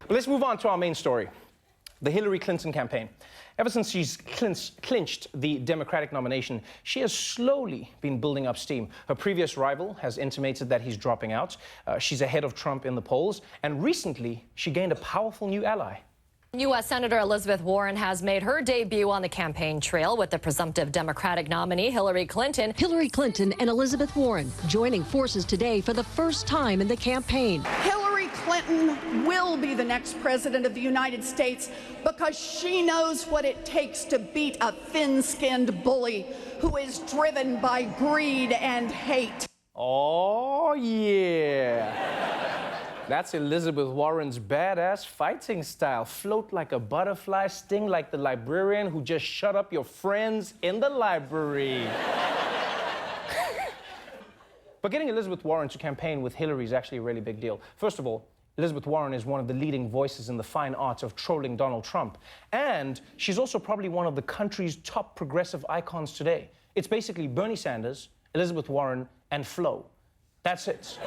But let's move on to our main story, the Hillary Clinton campaign. Ever since she's clinched the Democratic nomination, she has slowly been building up steam. Her previous rival has intimated that he's dropping out. She's ahead of Trump in the polls. And recently, she gained a powerful new ally. U.S. Senator Elizabeth Warren has made her debut on the campaign trail with the presumptive Democratic nominee Hillary Clinton. Hillary Clinton and Elizabeth Warren joining forces today for the first time in the campaign. Hillary Clinton will be the next president of the United States because she knows what it takes to beat a thin-skinned bully who is driven by greed and hate. Oh, yeah. That's Elizabeth Warren's badass fighting style. Float like a butterfly, sting like the librarian who just shut up your friends in the library. But getting Elizabeth Warren to campaign with Hillary is actually a really big deal. First of all, Elizabeth Warren is one of the leading voices in the fine art of trolling Donald Trump. And she's also probably one of the country's top progressive icons today. It's basically Bernie Sanders, Elizabeth Warren, and Flo. That's it.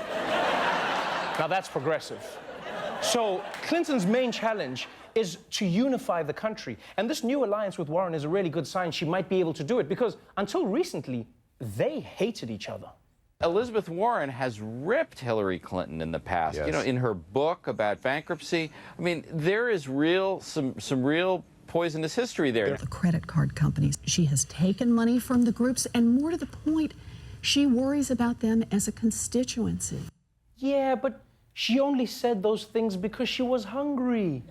Now that's progressive. So Clinton's main challenge is to unify the country. And this new alliance with Warren is a really good sign she might be able to do it, because until recently, they hated each other. Elizabeth Warren has ripped Hillary Clinton in the past. Yes. You know, in her book about bankruptcy, I mean, there is some real poisonous history there. The credit card companies. She has taken money from the groups, and more to the point, she worries about them as a constituency. Yeah, but she only said those things because she was hungry.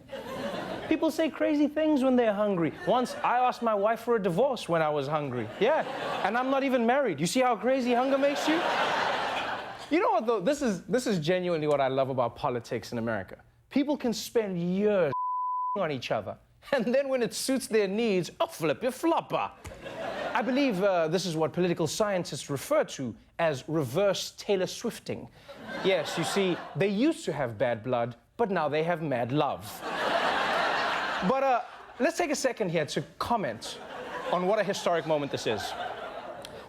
People say crazy things when they're hungry. Once, I asked my wife for a divorce when I was hungry. Yeah, and I'm not even married. You see how crazy hunger makes you? You know what, though? This is genuinely what I love about politics in America. People can spend years on each other, and then when it suits their needs, oh, flip your flopper. I believe this is what political scientists refer to as reverse Taylor Swifting. Yes, you see, they used to have bad blood, but now they have mad love. But let's take a second here to comment on what a historic moment this is.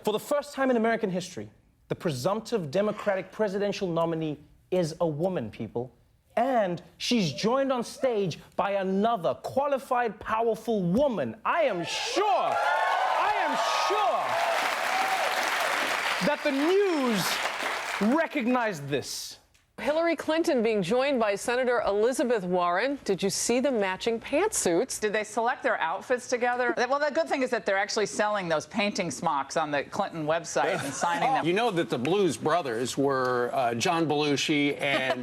For the first time in American history, the presumptive Democratic presidential nominee is a woman, people. And she's joined on stage by another qualified, powerful woman. I am sure that the news recognized this. Hillary Clinton being joined by Senator Elizabeth Warren. Did you see the matching pantsuits? Did they select their outfits together? Well, the good thing is that they're actually selling those painting smocks on the Clinton website and signing them. You know that the Blues Brothers were John Belushi and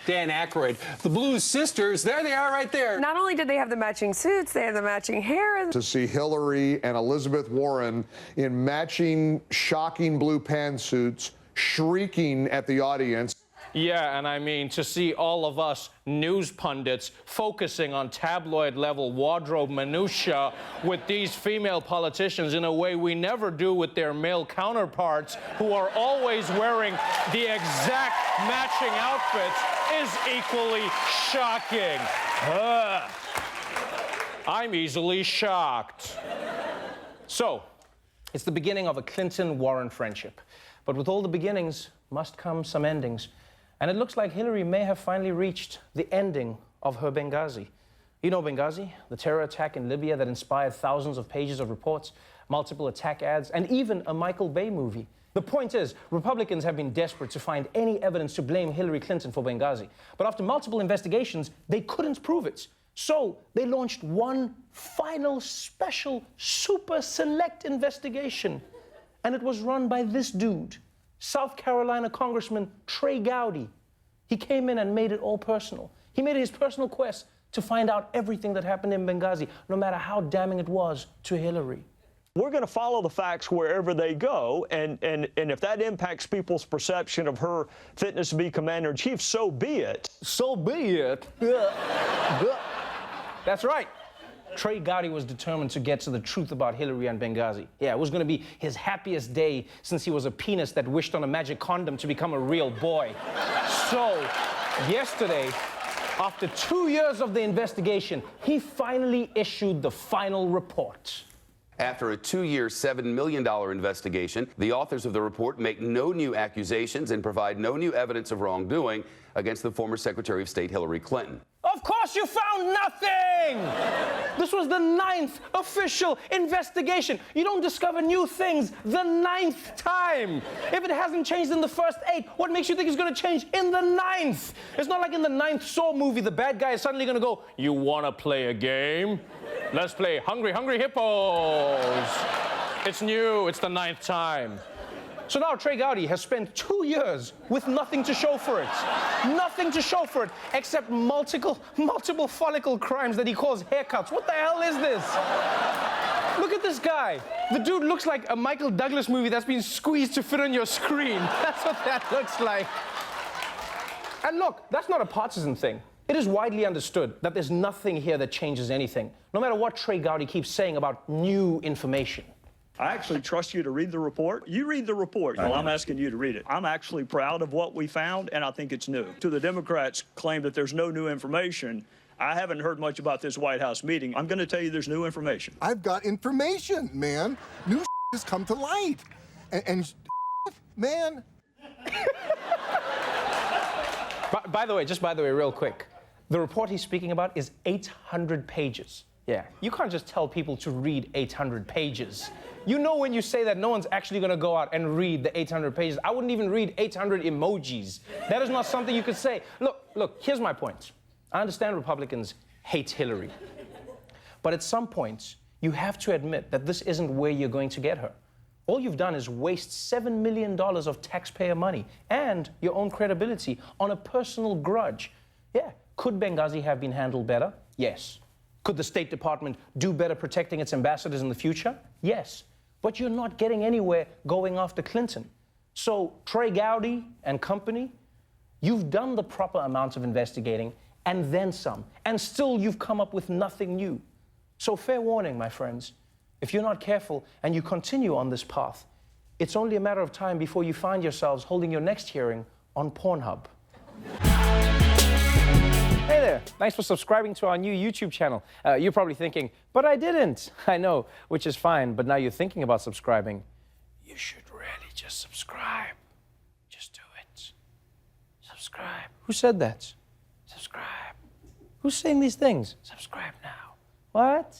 Dan Aykroyd. The Blues Sisters, there they are right there. Not only did they have the matching suits, they had the matching hair. To see Hillary and Elizabeth Warren in matching, shocking blue pantsuits, shrieking at the audience. Yeah, and I mean, to see all of us news pundits focusing on tabloid-level wardrobe minutia with these female politicians in a way we never do with their male counterparts who are always wearing the exact matching outfits is equally shocking. Ugh. I'm easily shocked. So, it's the beginning of a Clinton-Warren friendship. But with all the beginnings must come some endings. And it looks like Hillary may have finally reached the ending of her Benghazi. You know Benghazi, the terror attack in Libya that inspired thousands of pages of reports, multiple attack ads, and even a Michael Bay movie. The point is, Republicans have been desperate to find any evidence to blame Hillary Clinton for Benghazi. But after multiple investigations, they couldn't prove it. So they launched one final special super select investigation. And it was run by this dude, South Carolina Congressman Trey Gowdy. He came in and made it all personal. He made it his personal quest to find out everything that happened in Benghazi, no matter how damning it was to Hillary. We're going to follow the facts wherever they go, and if that impacts people's perception of her fitness to be commander-in-chief, so be it. So be it. That's right. Trey Gowdy was determined to get to the truth about Hillary and Benghazi. Yeah, it was going to be his happiest day since he was a penis that wished on a magic condom to become a real boy. So, yesterday, after 2 years of the investigation, he finally issued the final report. After a 2-year, $7 million investigation, the authors of the report make no new accusations and provide no new evidence of wrongdoing against the former Secretary of State Hillary Clinton. Of course you found nothing! This was the 9th official investigation. You don't discover new things the 9th time. If it hasn't changed in the first 8, what makes you think it's going to change in the 9th? It's not like in the 9th Saw movie, the bad guy is suddenly going to go, you want to play a game? Let's play Hungry, Hungry Hippos. It's new. It's the 9th time. So now Trey Gowdy has spent 2 years with nothing to show for it. Nothing to show for it, except multiple follicle crimes that he calls haircuts. What the hell is this? Look at this guy. The dude looks like a Michael Douglas movie that's been squeezed to fit on your screen. That's what that looks like. And look, that's not a partisan thing. It is widely understood that there's nothing here that changes anything, no matter what Trey Gowdy keeps saying about new information. I actually trust you to read the report. You read the report. Well, I'm asking you to read it. I'm actually proud of what we found, and I think it's new. To the Democrats claim that there's no new information, I haven't heard much about this White House meeting. I'm going to tell you there's new information. I've got information, man. New has come to light. And man. By the way, real quick, the report he's speaking about is 800 pages. Yeah, you can't just tell people to read 800 pages. You know when you say that, no one's actually going to go out and read the 800 pages. I wouldn't even read 800 emojis. That is not something you could say. Look, here's my point. I understand Republicans hate Hillary. But at some point, you have to admit that this isn't where you're going to get her. All you've done is waste $7 million of taxpayer money and your own credibility on a personal grudge. Yeah, could Benghazi have been handled better? Yes. Could the State Department do better protecting its ambassadors in the future? Yes. But you're not getting anywhere going after Clinton. So, Trey Gowdy and company, you've done the proper amount of investigating and then some, and still you've come up with nothing new. So, fair warning, my friends. If you're not careful and you continue on this path, it's only a matter of time before you find yourselves holding your next hearing on Pornhub. Hey there, thanks for subscribing to our new YouTube channel. You're probably thinking, but I didn't. I know, which is fine, but now you're thinking about subscribing. You should really just subscribe. Just do it. Subscribe. Who said that? Subscribe. Who's saying these things? Subscribe now. What?